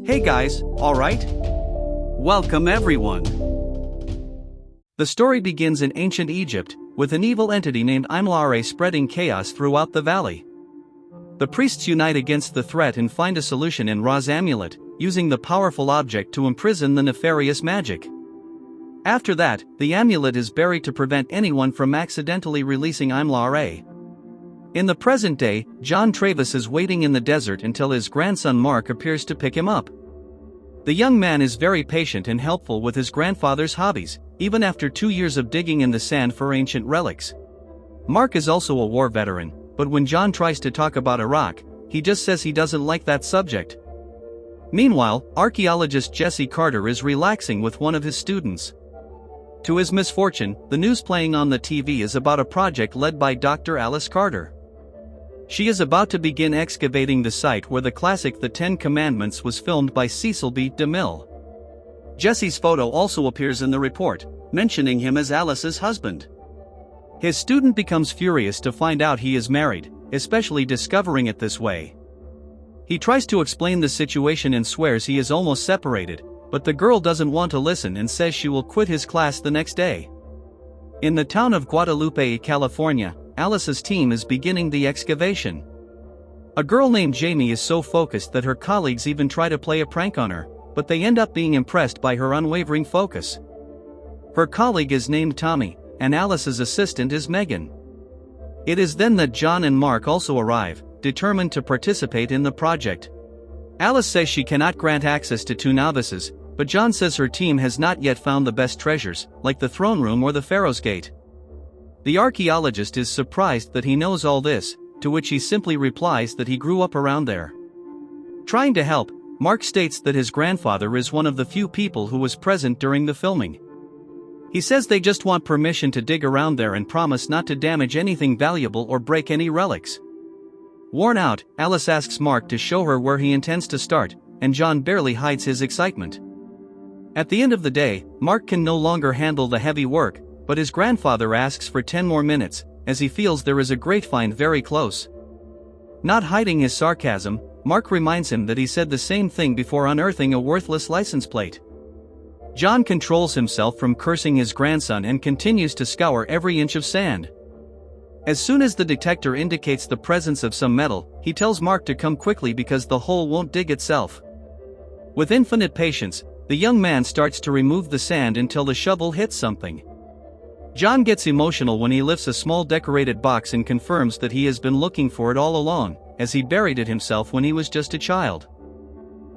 Hey guys, alright? Welcome everyone. The story begins in ancient Egypt, with an evil entity named Imlare spreading chaos throughout the valley. The priests unite against the threat and find a solution in Ra's amulet, using the powerful object to imprison the nefarious magic. After that, the amulet is buried to prevent anyone from accidentally releasing Imlare. In the present day, John Travis is waiting in the desert until his grandson Mark appears to pick him up. The young man is very patient and helpful with his grandfather's hobbies, even after 2 years of digging in the sand for ancient relics. Mark is also a war veteran, but when John tries to talk about Iraq, he just says he doesn't like that subject. Meanwhile, archaeologist Jesse Carter is relaxing with one of his students. To his misfortune, the news playing on the TV is about a project led by Dr. Alice Carter. She is about to begin excavating the site where the classic The Ten Commandments was filmed by Cecil B. DeMille. Jesse's photo also appears in the report, mentioning him as Alice's husband. His student becomes furious to find out he is married, especially discovering it this way. He tries to explain the situation and swears he is almost separated, but the girl doesn't want to listen and says she will quit his class the next day. In the town of Guadalupe, California, Alice's team is beginning the excavation. A girl named Jamie is so focused that her colleagues even try to play a prank on her, but they end up being impressed by her unwavering focus. Her colleague is named Tommy, and Alice's assistant is Megan. It is then that John and Mark also arrive, determined to participate in the project. Alice says she cannot grant access to 2 novices, but John says her team has not yet found the best treasures, like the throne room or the Pharaoh's Gate. The archaeologist is surprised that he knows all this, to which he simply replies that he grew up around there. Trying to help, Mark states that his grandfather is one of the few people who was present during the filming. He says they just want permission to dig around there and promise not to damage anything valuable or break any relics. Worn out, Alice asks Mark to show her where he intends to start, and John barely hides his excitement. At the end of the day, Mark can no longer handle the heavy work, but his grandfather asks for 10 more minutes, as he feels there is a great find very close. Not hiding his sarcasm, Mark reminds him that he said the same thing before unearthing a worthless license plate. John controls himself from cursing his grandson and continues to scour every inch of sand. As soon as the detector indicates the presence of some metal, he tells Mark to come quickly because the hole won't dig itself. With infinite patience, the young man starts to remove the sand until the shovel hits something. John gets emotional when he lifts a small decorated box and confirms that he has been looking for it all along, as he buried it himself when he was just a child.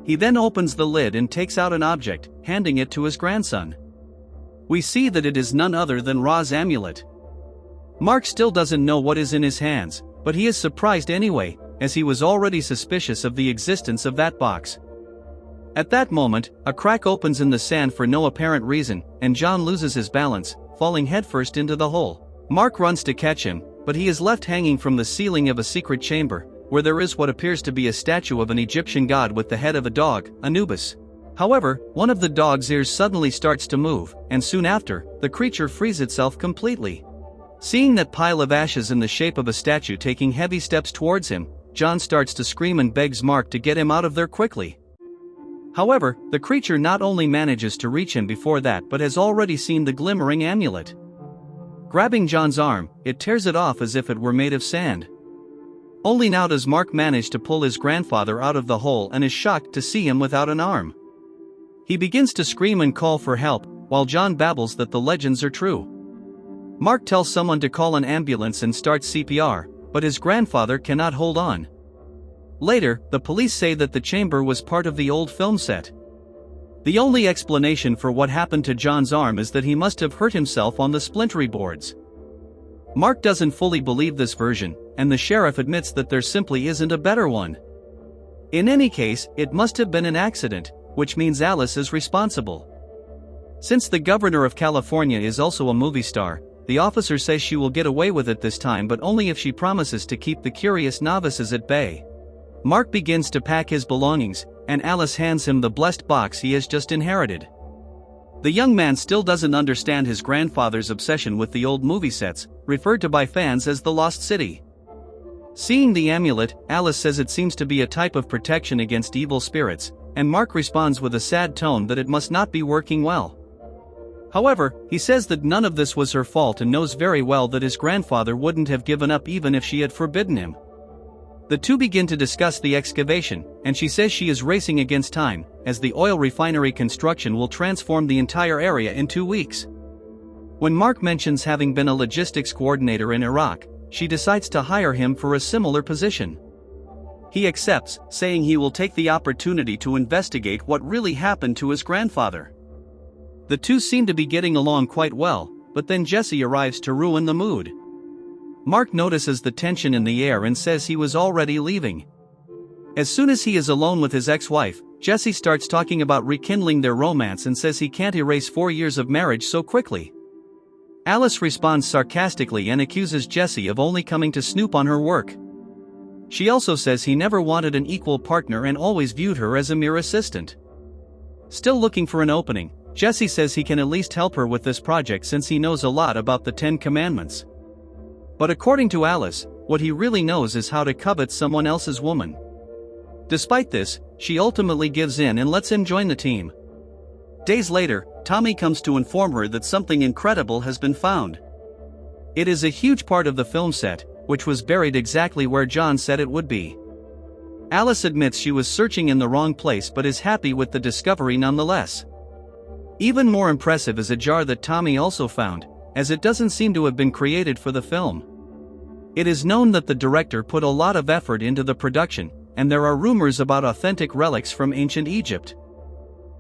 He then opens the lid and takes out an object, handing it to his grandson. We see that it is none other than Ra's amulet. Mark still doesn't know what is in his hands, but he is surprised anyway, as he was already suspicious of the existence of that box. At that moment, a crack opens in the sand for no apparent reason, and John loses his balance, falling headfirst into the hole. Mark runs to catch him, but he is left hanging from the ceiling of a secret chamber, where there is what appears to be a statue of an Egyptian god with the head of a dog, Anubis. However, one of the dog's ears suddenly starts to move, and soon after, the creature frees itself completely. Seeing that pile of ashes in the shape of a statue taking heavy steps towards him, John starts to scream and begs Mark to get him out of there quickly. However, the creature not only manages to reach him before that but has already seen the glimmering amulet. Grabbing John's arm, it tears it off as if it were made of sand. Only now does Mark manage to pull his grandfather out of the hole and is shocked to see him without an arm. He begins to scream and call for help, while John babbles that the legends are true. Mark tells someone to call an ambulance and start CPR, but his grandfather cannot hold on. Later, the police say that the chamber was part of the old film set. The only explanation for what happened to John's arm is that he must have hurt himself on the splintery boards. Mark doesn't fully believe this version, and the sheriff admits that there simply isn't a better one. In any case, it must have been an accident, which means Alice is responsible. Since the governor of California is also a movie star, the officer says she will get away with it this time, but only if she promises to keep the curious novices at bay. Mark begins to pack his belongings, and Alice hands him the blessed box he has just inherited. The young man still doesn't understand his grandfather's obsession with the old movie sets, referred to by fans as the Lost City. Seeing the amulet, Alice says it seems to be a type of protection against evil spirits, and Mark responds with a sad tone that it must not be working well. However, he says that none of this was her fault and knows very well that his grandfather wouldn't have given up even if she had forbidden him. The two begin to discuss the excavation, and she says she is racing against time, as the oil refinery construction will transform the entire area in 2 weeks. When Mark mentions having been a logistics coordinator in Iraq, she decides to hire him for a similar position. He accepts, saying he will take the opportunity to investigate what really happened to his grandfather. The two seem to be getting along quite well, but then Jesse arrives to ruin the mood. Mark notices the tension in the air and says he was already leaving. As soon as he is alone with his ex-wife, Jesse starts talking about rekindling their romance and says he can't erase 4 years of marriage so quickly. Alice responds sarcastically and accuses Jesse of only coming to snoop on her work. She also says he never wanted an equal partner and always viewed her as a mere assistant. Still looking for an opening, Jesse says he can at least help her with this project since he knows a lot about the 10 Commandments. But according to Alice, what he really knows is how to covet someone else's woman. Despite this, she ultimately gives in and lets him join the team. Days later, Tommy comes to inform her that something incredible has been found. It is a huge part of the film set, which was buried exactly where John said it would be. Alice admits she was searching in the wrong place but is happy with the discovery nonetheless. Even more impressive is a jar that Tommy also found, as it doesn't seem to have been created for the film. It is known that the director put a lot of effort into the production, and there are rumors about authentic relics from ancient Egypt.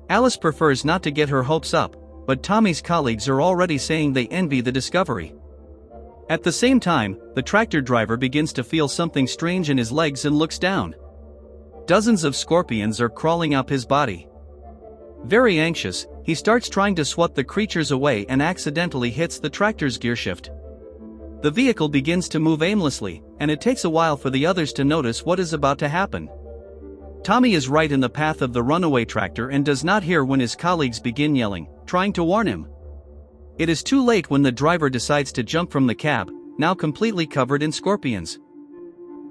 Alice prefers not to get her hopes up, but Tommy's colleagues are already saying they envy the discovery. At the same time, the tractor driver begins to feel something strange in his legs and looks down. Dozens of scorpions are crawling up his body. Very anxious, he starts trying to swat the creatures away and accidentally hits the tractor's gearshift. The vehicle begins to move aimlessly, and it takes a while for the others to notice what is about to happen. Tommy is right in the path of the runaway tractor and does not hear when his colleagues begin yelling, trying to warn him. It is too late when the driver decides to jump from the cab, now completely covered in scorpions.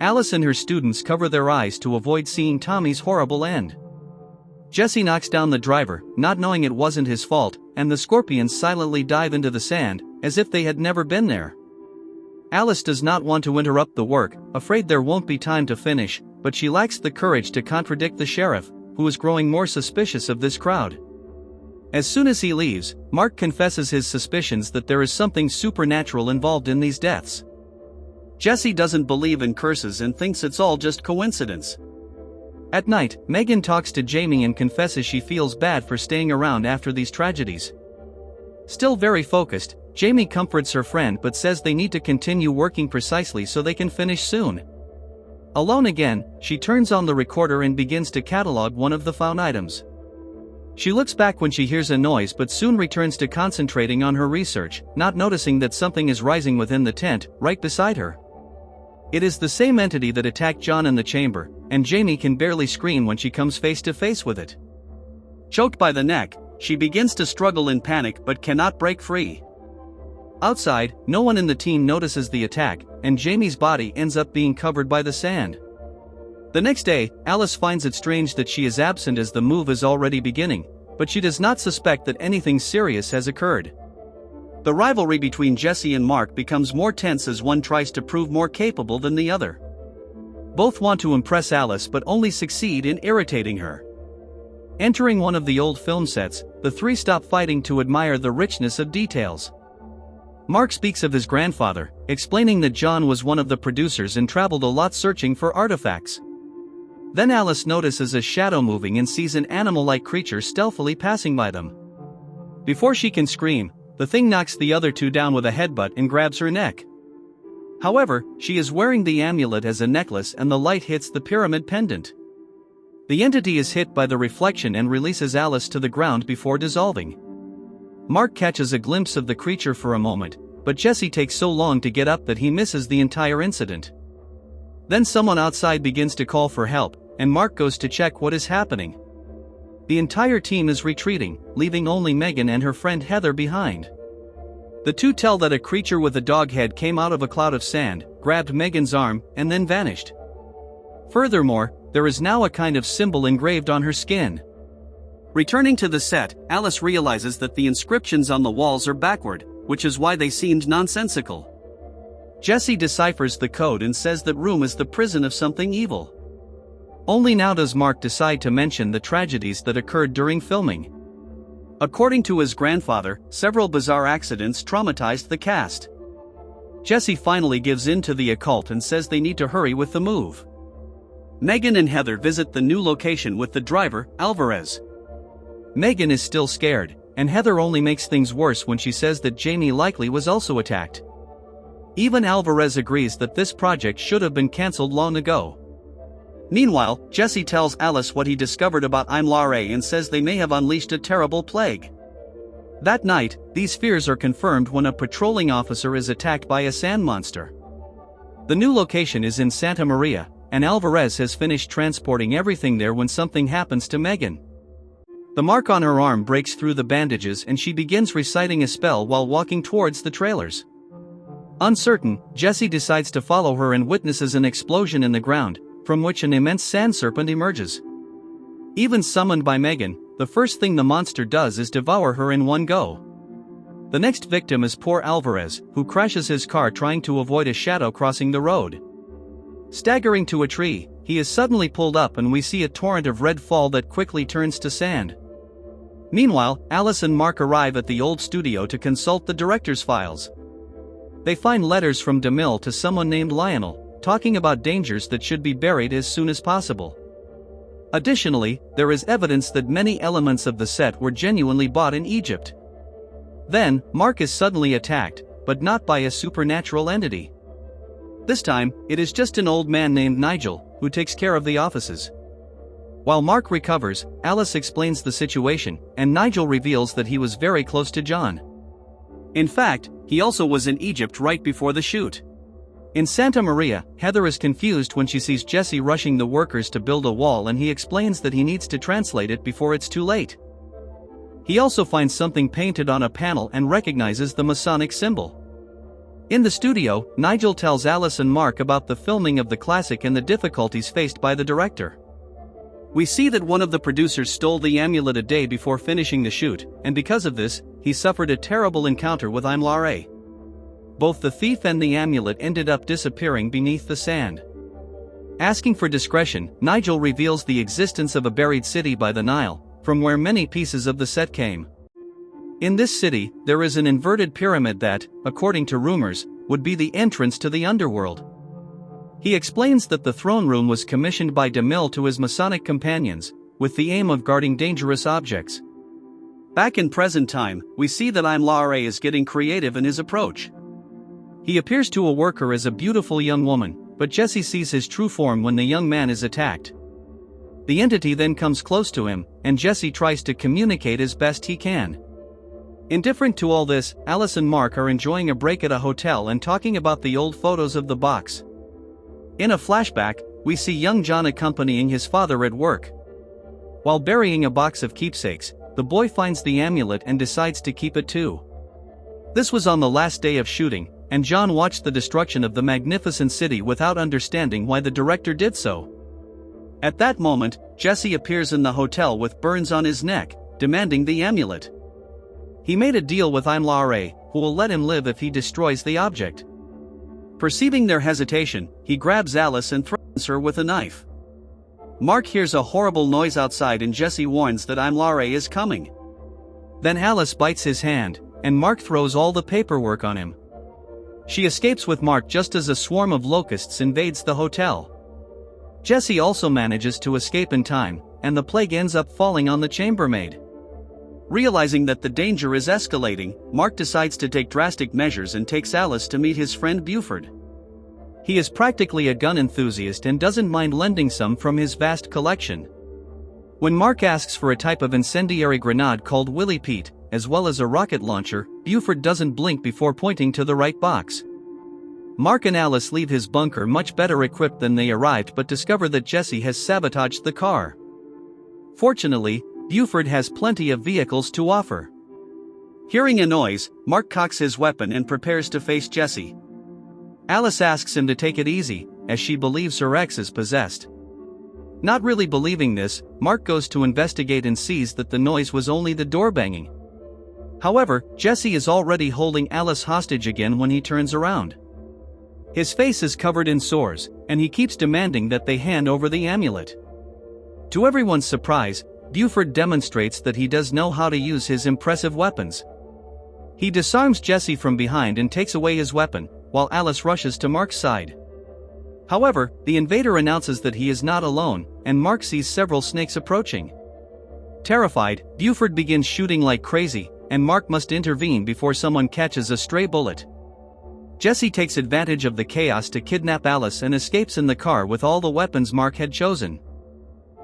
Alice and her students cover their eyes to avoid seeing Tommy's horrible end. Jesse knocks down the driver, not knowing it wasn't his fault, and the scorpions silently dive into the sand, as if they had never been there. Alice does not want to interrupt the work, afraid there won't be time to finish, but she lacks the courage to contradict the sheriff, who is growing more suspicious of this crowd. As soon as he leaves, Mark confesses his suspicions that there is something supernatural involved in these deaths. Jesse doesn't believe in curses and thinks it's all just coincidence. At night, Megan talks to Jamie and confesses she feels bad for staying around after these tragedies. Still very focused, Jamie comforts her friend but says they need to continue working precisely so they can finish soon. Alone again, she turns on the recorder and begins to catalog one of the found items. She looks back when she hears a noise but soon returns to concentrating on her research, not noticing that something is rising within the tent, right beside her. It is the same entity that attacked John in the chamber, and Jamie can barely scream when she comes face to face with it. Choked by the neck, she begins to struggle in panic but cannot break free. Outside, no one in the team notices the attack, and Jamie's body ends up being covered by the sand. The next day, Alice finds it strange that she is absent as the move is already beginning, but she does not suspect that anything serious has occurred. The rivalry between Jesse and Mark becomes more tense as one tries to prove more capable than the other. Both want to impress Alice but only succeed in irritating her. Entering one of the old film sets, the three stop fighting to admire the richness of details. Mark speaks of his grandfather, explaining that John was one of the producers and traveled a lot searching for artifacts. Then Alice notices a shadow moving and sees an animal-like creature stealthily passing by them. Before she can scream, the thing knocks the other two down with a headbutt and grabs her neck. However, she is wearing the amulet as a necklace and the light hits the pyramid pendant. The entity is hit by the reflection and releases Alice to the ground before dissolving. Mark catches a glimpse of the creature for a moment, but Jesse takes so long to get up that he misses the entire incident. Then someone outside begins to call for help, and Mark goes to check what is happening. The entire team is retreating, leaving only Megan and her friend Heather behind. The two tell that a creature with a dog head came out of a cloud of sand, grabbed Megan's arm, and then vanished. Furthermore, there is now a kind of symbol engraved on her skin. Returning to the set, Alice realizes that the inscriptions on the walls are backward, which is why they seemed nonsensical. Jesse deciphers the code and says that room is the prison of something evil. Only now does Mark decide to mention the tragedies that occurred during filming. According to his grandfather, several bizarre accidents traumatized the cast. Jesse finally gives in to the occult and says they need to hurry with the move. Megan and Heather visit the new location with the driver, Alvarez. Megan is still scared, and Heather only makes things worse when she says that Jamie likely was also attacked. Even Alvarez agrees that this project should have been cancelled long ago. Meanwhile, Jesse tells Alice what he discovered about Imlare and says they may have unleashed a terrible plague. That night, these fears are confirmed when a patrolling officer is attacked by a sand monster. The new location is in Santa Maria, and Alvarez has finished transporting everything there when something happens to Megan. The mark on her arm breaks through the bandages and she begins reciting a spell while walking towards the trailers. Uncertain, Jesse decides to follow her and witnesses an explosion in the ground, from which an immense sand serpent emerges. Even summoned by Megan, the first thing the monster does is devour her in one go. The next victim is poor Alvarez, who crashes his car trying to avoid a shadow crossing the road. Staggering to a tree, he is suddenly pulled up and we see a torrent of red fall that quickly turns to sand. Meanwhile, Alice and Mark arrive at the old studio to consult the director's files. They find letters from DeMille to someone named Lionel, talking about dangers that should be buried as soon as possible. Additionally, there is evidence that many elements of the set were genuinely bought in Egypt. Then, Mark is suddenly attacked, but not by a supernatural entity. This time, it is just an old man named Nigel, who takes care of the offices. While Mark recovers, Alice explains the situation, and Nigel reveals that he was very close to John. In fact, he also was in Egypt right before the shoot. In Santa Maria, Heather is confused when she sees Jesse rushing the workers to build a wall and he explains that he needs to translate it before it's too late. He also finds something painted on a panel and recognizes the Masonic symbol. In the studio, Nigel tells Alice and Mark about the filming of the classic and the difficulties faced by the director. We see that one of the producers stole the amulet a day before finishing the shoot, and because of this, he suffered a terrible encounter with Imlare. Both the thief and the amulet ended up disappearing beneath the sand. Asking for discretion, Nigel reveals the existence of a buried city by the Nile, from where many pieces of the set came. In this city, there is an inverted pyramid that, according to rumors, would be the entrance to the underworld. He explains that the throne room was commissioned by DeMille to his Masonic companions, with the aim of guarding dangerous objects. Back in present time, we see that Imlare is getting creative in his approach. He appears to a worker as a beautiful young woman, but Jesse sees his true form when the young man is attacked. The entity then comes close to him, and Jesse tries to communicate as best he can. Indifferent to all this, Alice and Mark are enjoying a break at a hotel and talking about the old photos of the box. In a flashback, we see young John accompanying his father at work. While burying a box of keepsakes, the boy finds the amulet and decides to keep it too. This was on the last day of shooting, and John watched the destruction of the magnificent city without understanding why the director did so. At that moment, Jesse appears in the hotel with burns on his neck, demanding the amulet. He made a deal with Imlare, who will let him live if he destroys the object. Perceiving their hesitation, he grabs Alice and threatens her with a knife. Mark hears a horrible noise outside and Jesse warns that Imlare is coming. Then Alice bites his hand, and Mark throws all the paperwork on him. She escapes with Mark just as a swarm of locusts invades the hotel. Jesse also manages to escape in time, and the plague ends up falling on the chambermaid. Realizing that the danger is escalating, Mark decides to take drastic measures and takes Alice to meet his friend Buford. He is practically a gun enthusiast and doesn't mind lending some from his vast collection. When Mark asks for a type of incendiary grenade called Willie Pete, as well as a rocket launcher, Buford doesn't blink before pointing to the right box. Mark and Alice leave his bunker much better equipped than they arrived but discover that Jesse has sabotaged the car. Fortunately, Buford has plenty of vehicles to offer. Hearing a noise, Mark cocks his weapon and prepares to face Jesse. Alice asks him to take it easy, as she believes her ex is possessed. Not really believing this, Mark goes to investigate and sees that the noise was only the door banging. However, Jesse is already holding Alice hostage again when he turns around. His face is covered in sores, and he keeps demanding that they hand over the amulet. To everyone's surprise, Buford demonstrates that he does know how to use his impressive weapons. He disarms Jesse from behind and takes away his weapon, while Alice rushes to Mark's side. However, the invader announces that he is not alone, and Mark sees several snakes approaching. Terrified, Buford begins shooting like crazy, and Mark must intervene before someone catches a stray bullet. Jesse takes advantage of the chaos to kidnap Alice and escapes in the car with all the weapons Mark had chosen.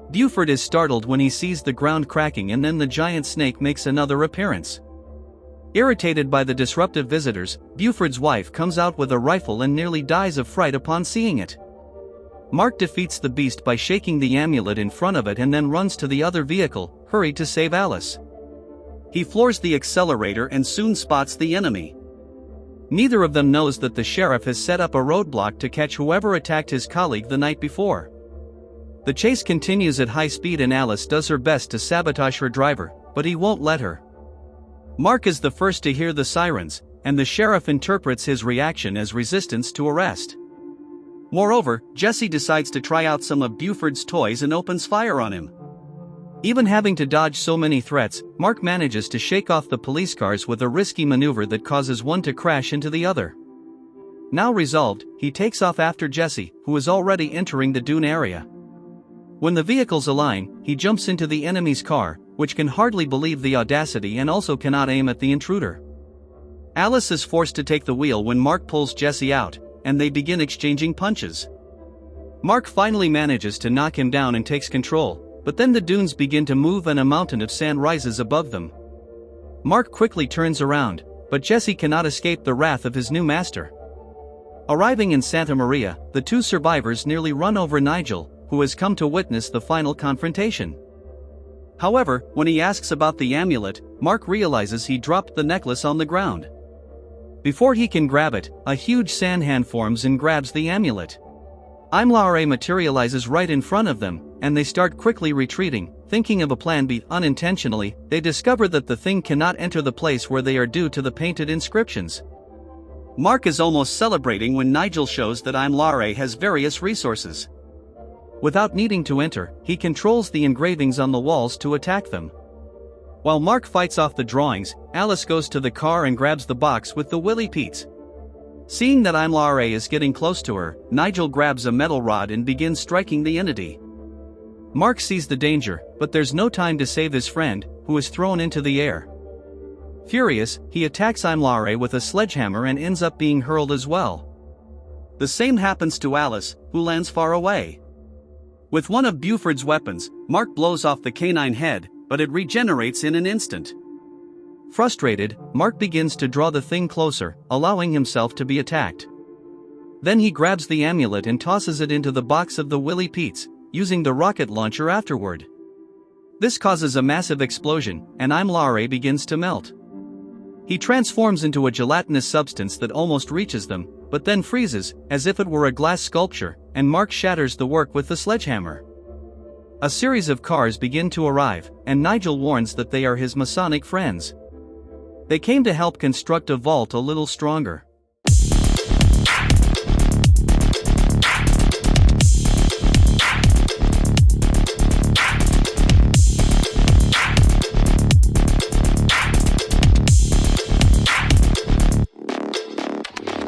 Buford is startled when he sees the ground cracking, and then the giant snake makes another appearance. Irritated by the disruptive visitors, Buford's wife comes out with a rifle and nearly dies of fright upon seeing it. Mark defeats the beast by shaking the amulet in front of it and then runs to the other vehicle, hurried to save Alice. He floors the accelerator and soon spots the enemy. Neither of them knows that the sheriff has set up a roadblock to catch whoever attacked his colleague the night before. The chase continues at high speed and Alice does her best to sabotage her driver, but he won't let her. Mark is the first to hear the sirens, and the sheriff interprets his reaction as resistance to arrest. Moreover, Jesse decides to try out some of Buford's toys and opens fire on him. Even having to dodge so many threats, Mark manages to shake off the police cars with a risky maneuver that causes one to crash into the other. Now resolved, he takes off after Jesse, who is already entering the dune area. When the vehicles align, he jumps into the enemy's car, which can hardly believe the audacity and also cannot aim at the intruder. Alice is forced to take the wheel when Mark pulls Jesse out, and they begin exchanging punches. Mark finally manages to knock him down and takes control, but then the dunes begin to move and a mountain of sand rises above them. Mark quickly turns around, but Jesse cannot escape the wrath of his new master. Arriving in Santa Maria, the two survivors nearly run over Nigel, who has come to witness the final confrontation. However, when he asks about the amulet, Mark realizes he dropped the necklace on the ground. Before he can grab it, a huge sand hand forms and grabs the amulet. Imlare materializes right in front of them, and they start quickly retreating, thinking of a plan B. Unintentionally, they discover that the thing cannot enter the place where they are due to the painted inscriptions. Mark is almost celebrating when Nigel shows that Imlare has various resources. Without needing to enter, he controls the engravings on the walls to attack them. While Mark fights off the drawings, Alice goes to the car and grabs the box with the Willy Pete's. Seeing that Imlare is getting close to her, Nigel grabs a metal rod and begins striking the entity. Mark sees the danger, but there's no time to save his friend, who is thrown into the air. Furious, he attacks Imlare with a sledgehammer and ends up being hurled as well. The same happens to Alice, who lands far away. With one of Buford's weapons, Mark blows off the canine head, but it regenerates in an instant. Frustrated, Mark begins to draw the thing closer, allowing himself to be attacked. Then he grabs the amulet and tosses it into the box of the Willy Pete's, using the rocket launcher afterward. This causes a massive explosion, and Imlare begins to melt. He transforms into a gelatinous substance that almost reaches them, but then freezes, as if it were a glass sculpture, and Mark shatters the work with the sledgehammer. A series of cars begin to arrive, and Nigel warns that they are his Masonic friends. They came to help construct a vault a little stronger.